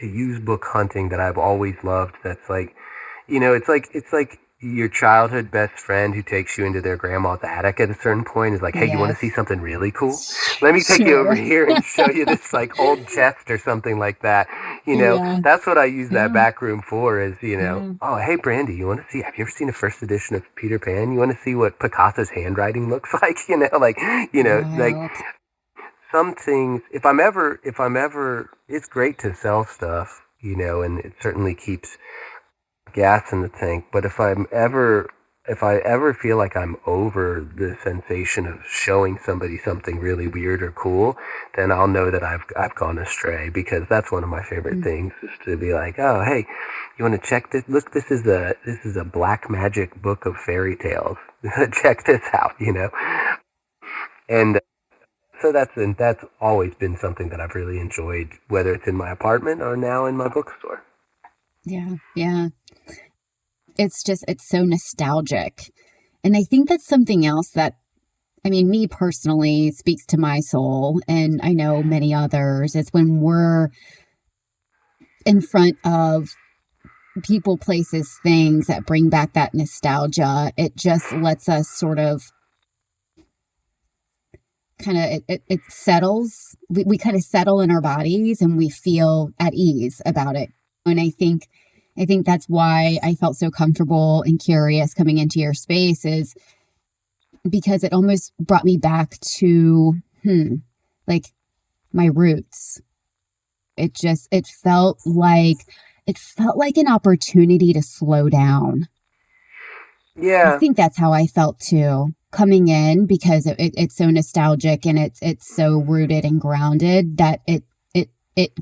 use book hunting that I've always loved. That's like, it's like your childhood best friend who takes you into their grandma's attic at a certain point is like, hey, you want to see something really cool? Let me take you over here and show you this like old chest or something like that. That's what I use that back room for is, oh, hey, Brandy, you want to see, have you ever seen a first edition of Peter Pan? You want to see what Picasso's handwriting looks like? Like some things, if I'm ever, it's great to sell stuff, and it certainly keeps gas in the tank. But if I ever feel like I'm over the sensation of showing somebody something really weird or cool, then I'll know that I've gone astray, because that's one of my favorite things, is to be like, oh, hey, you want to check this? Look, this is a black magic book of fairy tales. Check this out, And so that's always been something that I've really enjoyed, whether it's in my apartment or now in my bookstore. Yeah. Yeah. It's so nostalgic. And I think that's something else that, I mean, me personally, speaks to my soul, and I know many others, is when we're in front of people, places, things that bring back that nostalgia. It just lets us sort of kind of, it settles. We kind of settle in our bodies and we feel at ease about it. And I think that's why I felt so comfortable and curious coming into your space, is because it almost brought me back to, like my roots. It felt like an opportunity to slow down. I Yeah. think that's how I felt too, coming in, because it's so nostalgic and it's so rooted and grounded that it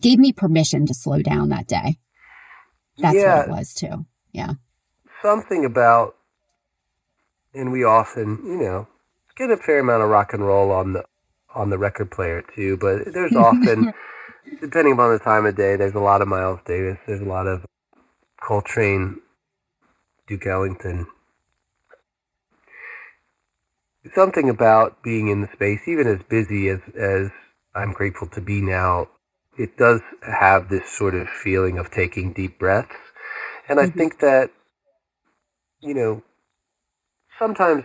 gave me permission to slow down that day. That's what it Yeah. was too. Yeah. Something about, and we often, get a fair amount of rock and roll on the record player too, but there's often, depending upon the time of day, there's a lot of Miles Davis, there's a lot of Coltrane, Duke Ellington. Something about being in the space, even as busy as I'm grateful to be now, it does have this sort of feeling of taking deep breaths. And I think that, you know, sometimes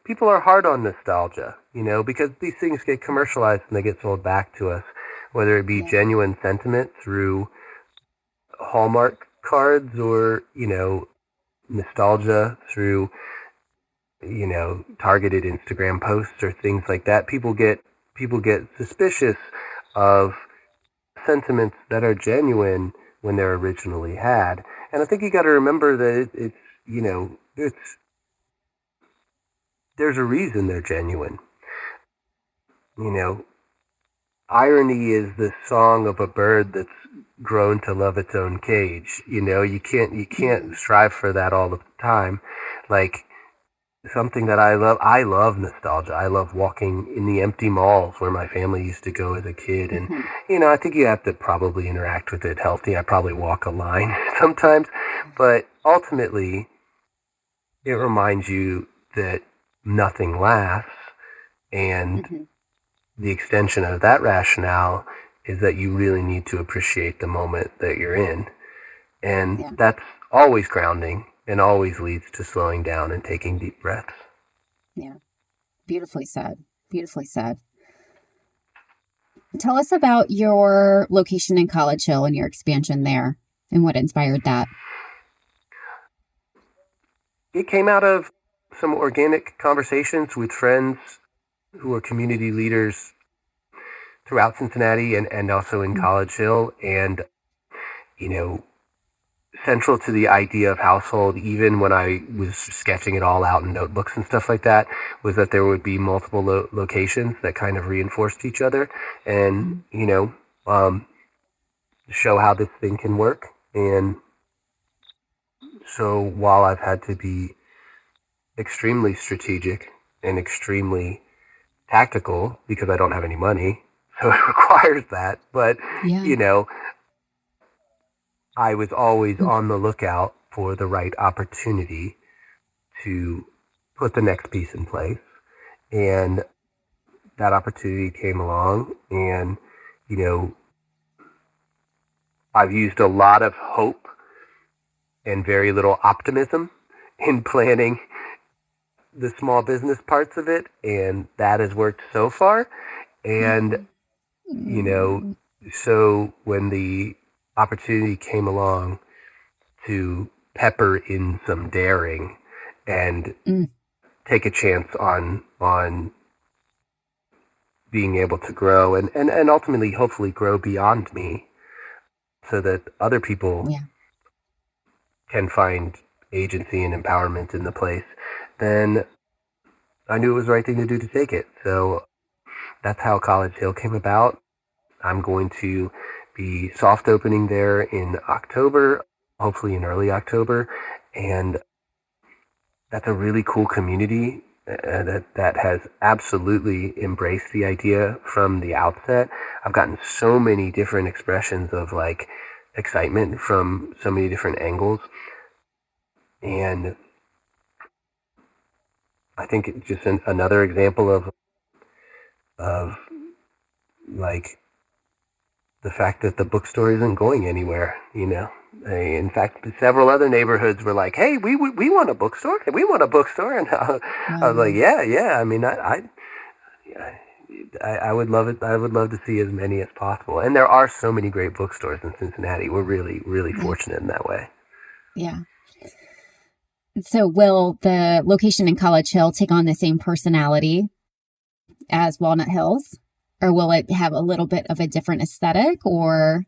people are hard on nostalgia, because these things get commercialized and they get sold back to us, whether it be Yeah. genuine sentiment through Hallmark cards or, nostalgia through, targeted Instagram posts or things like that. People get suspicious of sentiments that are genuine when they're originally had. And I think you got to remember that there's a reason they're genuine. You know, irony is the song of a bird that's grown to love its own cage. You can't strive for that all the time. Like, something that I love nostalgia. I love walking in the empty malls where my family used to go as a kid. And, I think you have to probably interact with it healthy. I probably walk a line sometimes. But ultimately, it reminds you that nothing lasts. And the extension of that rationale is that you really need to appreciate the moment that you're in. And Yeah. that's always grounding and always leads to slowing down and taking deep breaths. Yeah. Beautifully said. Beautifully said. Tell us about your location in College Hill and your expansion there and what inspired that. It came out of some organic conversations with friends who are community leaders throughout Cincinnati and also in College Hill. And, you know, central to the idea of household, even when I was sketching it all out in notebooks and stuff like that, was that there would be multiple locations that kind of reinforced each other and, show how this thing can work. And so while I've had to be extremely strategic and extremely tactical because I don't have any money, so it requires that. But, Yeah. I was always on the lookout for the right opportunity to put the next piece in place. And that opportunity came along, and, you know, I've used a lot of hope and very little optimism in planning the small business parts of it, and that has worked so far. And, so when the opportunity came along to pepper in some daring and take a chance on being able to grow and ultimately hopefully grow beyond me so that other people can find agency and empowerment in the place, then I knew it was the right thing to do to take it. So that's how College Hill came about. I'm going to be soft opening there in October, hopefully in early October. And that's a really cool community that has absolutely embraced the idea from the outset. I've gotten so many different expressions of like excitement from so many different angles. And I think it's just another example of like the fact that the bookstore isn't going anywhere, you know. In fact, several other neighborhoods were like, "Hey, we want a bookstore. We want a bookstore." And I was like, Wow. "Yeah." I mean, I would love it. I would love to see as many as possible. And there are so many great bookstores in Cincinnati. We're really, really Yeah. fortunate in that way. Yeah. So will the location in College Hill take on the same personality as Walnut Hills? Or will it have a little bit of a different aesthetic? Or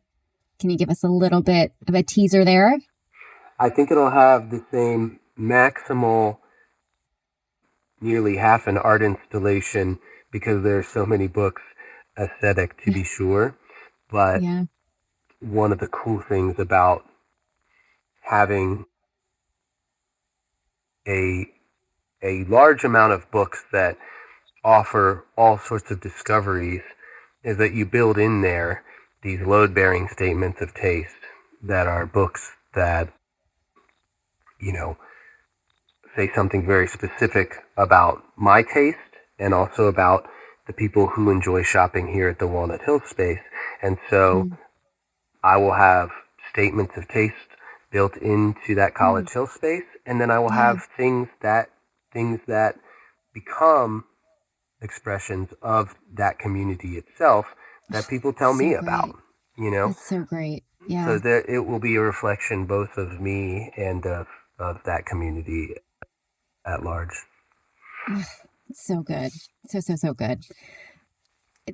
can you give us a little bit of a teaser there? I think it'll have the same maximal, nearly half an art installation because there are so many books aesthetic to be sure. But Yeah. one of the cool things about having a a large amount of books that offer all sorts of discoveries is that you build in there these load-bearing statements of taste that are books that, you know, say something very specific about my taste and also about the people who enjoy shopping here at the Walnut Hill space. And so Mm. I will have statements of taste built into that Mm. College Hill space, and then I will Yeah. have things that become expressions of that community itself that people tell So me about, great. you know? That's so great. So Yeah. there, it will be a reflection both of me and of that community at large. Ugh, so good. So, so, so good.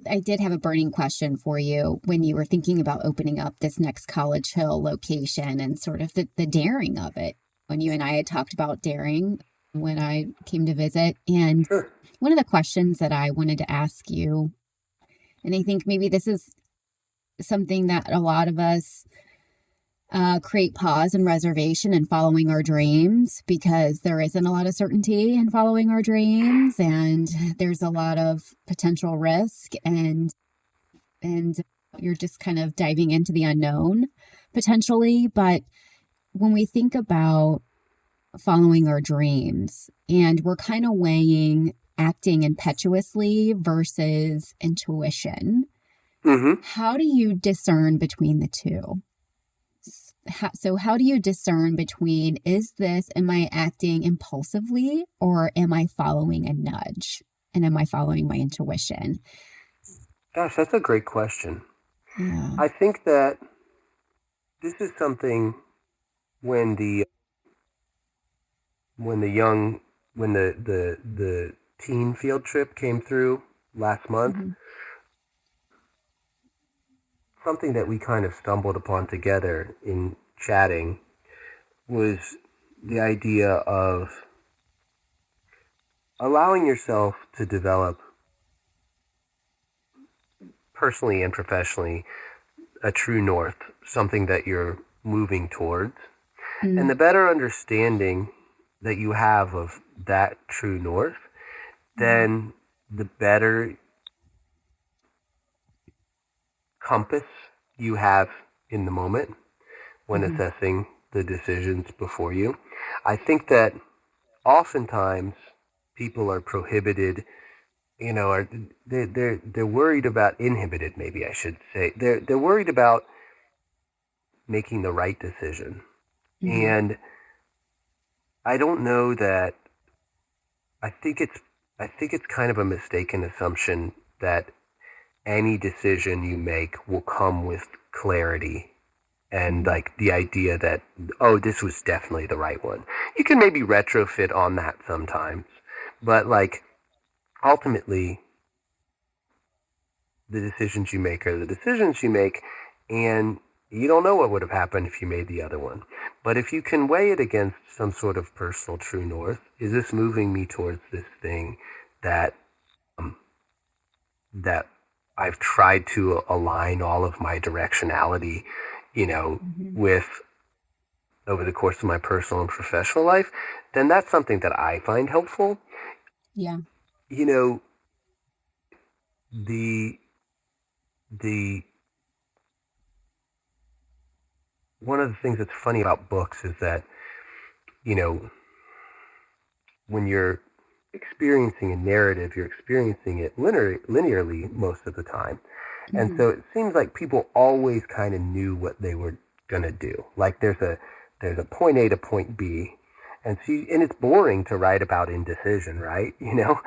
I did have a burning question for you when you were thinking about opening up this next College Hill location and sort of the daring of it. When you and I had talked about daring when I came to visit. And Sure. one of the questions that I wanted to ask you, and I think maybe this is something that a lot of us create pause and reservation in following our dreams because there isn't a lot of certainty in following our dreams and there's a lot of potential risk and you're just kind of diving into the unknown potentially. But when we think about following our dreams and we're kind of weighing acting impetuously versus intuition, Mm-hmm. how do you discern between the two? How do you discern between am I acting impulsively or am I following a nudge? And am I following my intuition? Gosh, that's a great question. Yeah. I think that this is something when the young when the teen field trip came through last month, Hmm. something that we kind of stumbled upon together in chatting was the idea of allowing yourself to develop personally and professionally a true north, something that you're moving towards. And Mm-hmm. the better understanding that you have of that true north, then the better compass you have in the moment when Hmm. assessing the decisions before you. I think that oftentimes people are prohibited, or they're worried about inhibited. Maybe I should say they're worried about making the right decision, Hmm. and I don't know that. I think it's I think it's kind of a mistaken assumption that any decision you make will come with clarity and Hmm. like the idea that, oh, this was definitely the right one. You can maybe retrofit on that sometimes, but like ultimately the decisions you make are the decisions you make, and you don't know what would have happened if you made the other one. But if you can weigh it against some sort of personal true north, is this moving me towards this thing that um, that I've tried to align all of my directionality, you know, Hmm. with over the course of my personal and professional life, then that's something that I find helpful. Yeah. You know, the the one of the things that's funny about books is that, you know, when you're experiencing a narrative, you're experiencing it linearly most of the time. And Hmm. so it seems like people always kind of knew what they were going to do. Like there's a point A to point B. And it's boring to write about indecision, right? You know,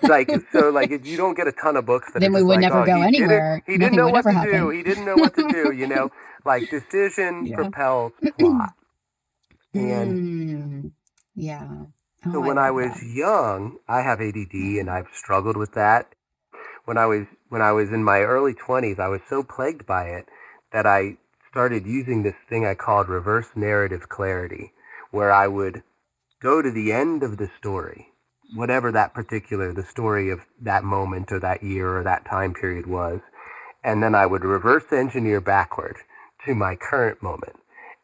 like if you don't get a ton of books that are Then we just would like, never oh, go anywhere. he didn't Nothing know would what ever to do, happen. he didn't know what to do, you know, like decision Yeah. propels plot. And Mm. Yeah. so Oh, I when I love was that. young, I have ADD and Yeah. I've struggled with that. When I was in my early 20s, I was so plagued by it that I started using this thing I called reverse narrative clarity, where I would go to the end of the story, whatever the story of that moment or that year or that time period was, and then I would reverse engineer backward to my current moment.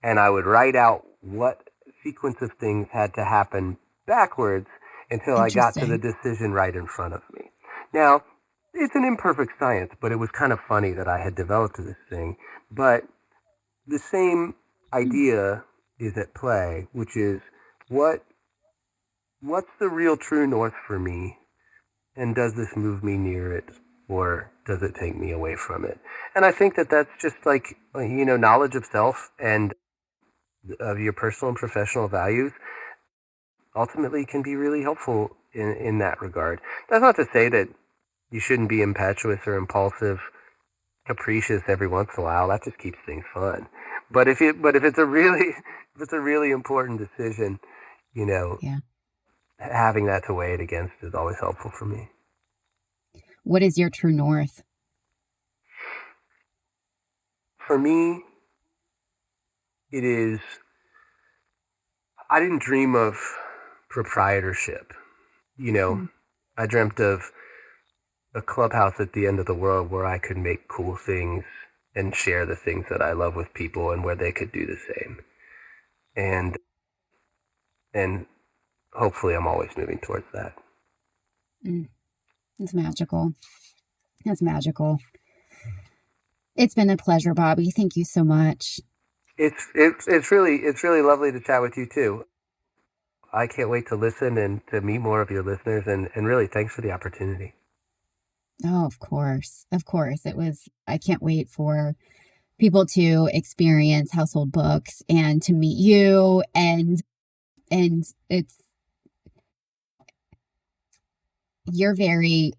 And I would write out what sequence of things had to happen backwards until I got to the Interesting. decision right in front of me. Now, it's an imperfect science, but it was kind of funny that I had developed this thing. But the same Mm. idea is at play, which is what what's the real true north for me, and does this move me near it, or does it take me away from it? And I think that that's just like, knowledge of self and of your personal and professional values ultimately can be really helpful in that regard. That's not to say that you shouldn't be impetuous or impulsive, capricious every once in a while. That just keeps things fun. But if it's a really if it's a really important decision, you know, Yeah. having that to weigh it against is always helpful for me. What is your true north? For me, it is, I didn't dream of proprietorship. You know, Hmm. I dreamt of a clubhouse at the end of the world where I could make cool things and share the things that I love with people and where they could do the same. And and hopefully I'm always moving towards that. Mm. It's magical. That's magical. It's been a pleasure, Bobby. Thank you so much. It's really lovely to chat with you too. I can't wait to listen and to meet more of your listeners, and really thanks for the opportunity. Oh, of course. Of course. I can't wait for people to experience household books and to meet you. And you're very,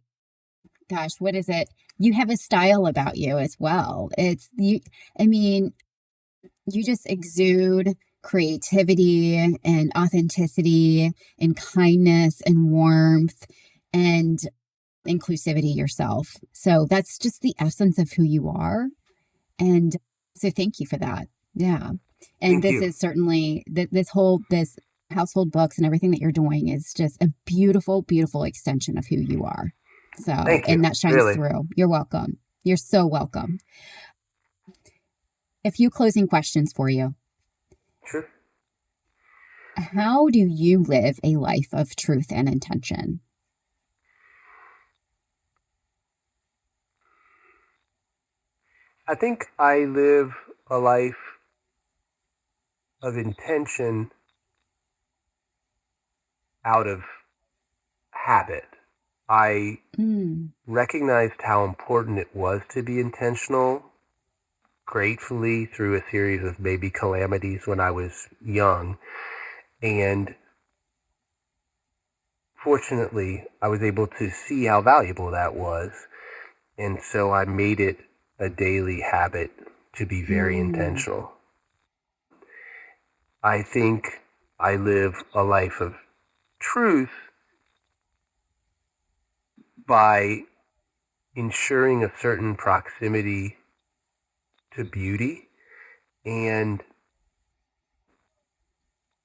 gosh, what is it? You have a style about you as well. I mean, you just exude creativity and authenticity and kindness and warmth and inclusivity yourself. So that's just the essence of who you are. And so thank you for that. Yeah. And Thank this you. is certainly this household books and everything that you're doing is just a beautiful, beautiful extension of who you are. So, Thank you. and that shines Really. through. You're welcome. You're so welcome. A few closing questions for you. Sure. How do you live a life of truth and intention? I think I live a life of intention out of habit. I Mm. recognized how important it was to be intentional, gratefully, through a series of maybe calamities when I was young. And fortunately, I was able to see how valuable that was. And so I made it a daily habit to be very Mm. intentional. I think I live a life of truth by ensuring a certain proximity to beauty and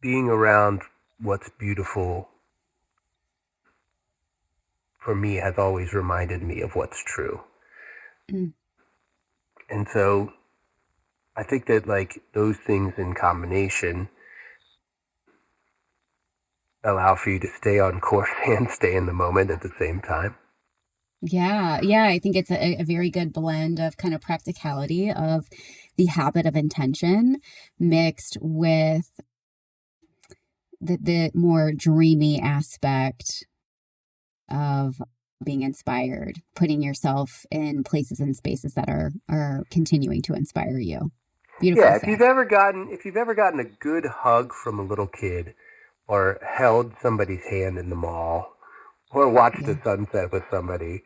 being around what's beautiful for me has always reminded me of what's true. Mm. And so I think that like those things in combination allow for you to stay on course and stay in the moment at the same time. Yeah, yeah, I think it's a very good blend of kind of practicality of the habit of intention mixed with the more dreamy aspect of being inspired, putting yourself in places and spaces that are continuing to inspire you. Beautiful. Yeah, if you've ever gotten a good hug from a little kid, or held somebody's hand in the mall, or watched a sunset with somebody,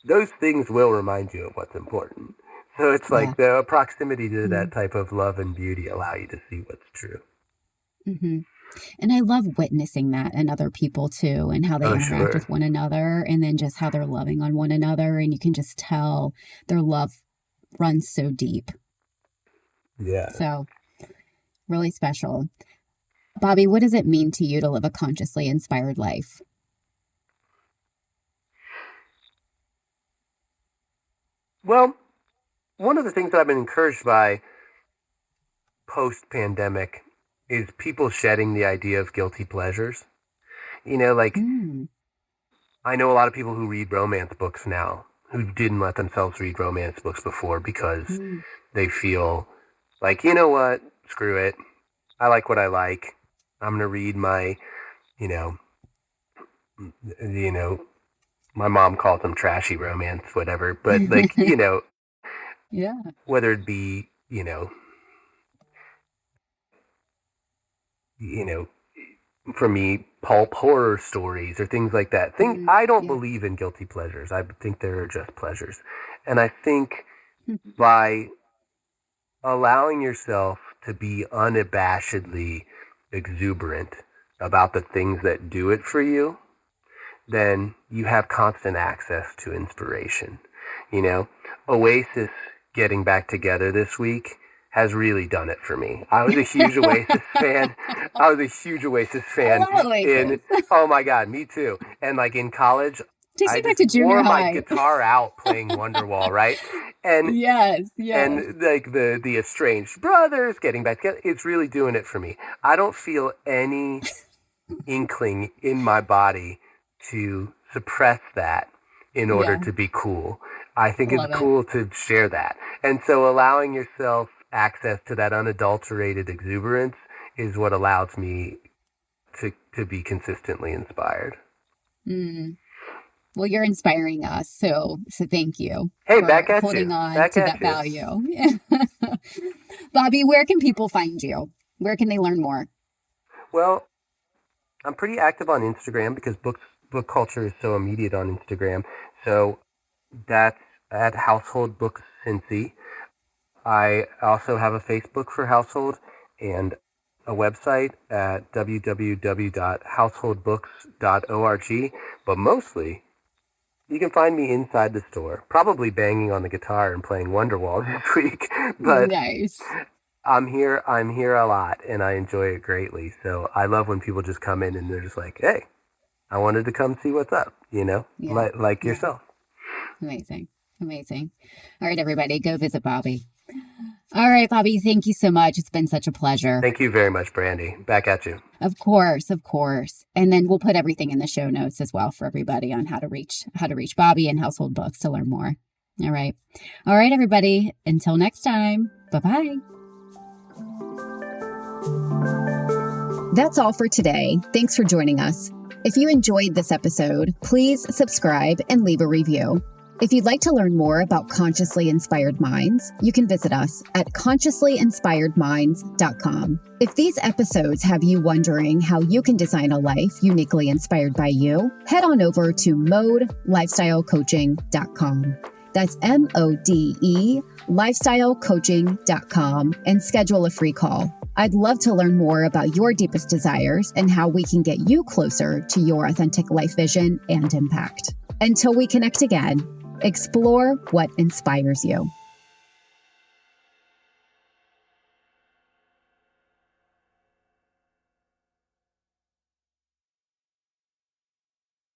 those things will remind you of what's important. So it's like the proximity to that type of love and beauty allow you to see what's true. Mm-hmm. And I love witnessing that in other people too, and how they interact with one another, and then just how they're loving on one another. And you can just tell their love runs so deep. Yeah. So really special. Bobby, what does it mean to you to live a consciously inspired life? Well, one of the things that I've been encouraged by post-pandemic is people shedding the idea of guilty pleasures. You know, like, I know a lot of people who read romance books now who didn't let themselves read romance books before because they feel like, you know what, screw it. I like what I like. I'm going to read my, my mom calls them trashy romance, whatever. But like, whether it be, for me, pulp horror stories or things like that. I don't believe in guilty pleasures. I think they're just pleasures. And I think by allowing yourself to be unabashedly exuberant about the things that do it for you, then you have constant access to inspiration. Oasis getting back together this week has really done it for me. I was a huge Oasis fan. Oh my God, me too. And like in college, I just wore my guitar out playing Wonderwall, right? And yes. And like the estranged brothers getting back together, it's really doing it for me. I don't feel any inkling in my body to suppress that in order to be cool. I think it's cool to share that. And so allowing yourself access to that unadulterated exuberance is what allows me to be consistently inspired. Well, you're inspiring us, so thank you. Hey, back at holding you. on back to at that you. Value. Bobby, where can people find you? Where can they learn more? Well, I'm pretty active on Instagram because book culture is so immediate on Instagram. So that's at Household Books Cincy. I also have a Facebook for Household and a website at www.householdbooks.org. But mostly, you can find me inside the store, probably banging on the guitar and playing Wonderwall this week. But nice. I'm here a lot, and I enjoy it greatly. So I love when people just come in and they're just like, hey, I wanted to come see what's up, like yourself. Amazing. All right, everybody, go visit Bobby. All right, Bobby, thank you so much. It's been such a pleasure. Thank you very much, Brandy. Back at you. Of course. And then we'll put everything in the show notes as well for everybody on how to reach Bobby and Household Books to learn more. All right, everybody. Until next time. Bye-bye. That's all for today. Thanks for joining us. If you enjoyed this episode, please subscribe and leave a review. If you'd like to learn more about Consciously Inspired Minds, you can visit us at consciouslyinspiredminds.com. If these episodes have you wondering how you can design a life uniquely inspired by you, head on over to modelifestylecoaching.com. That's MODE lifestylecoaching.com and schedule a free call. I'd love to learn more about your deepest desires and how we can get you closer to your authentic life vision and impact. Until we connect again, explore what inspires you.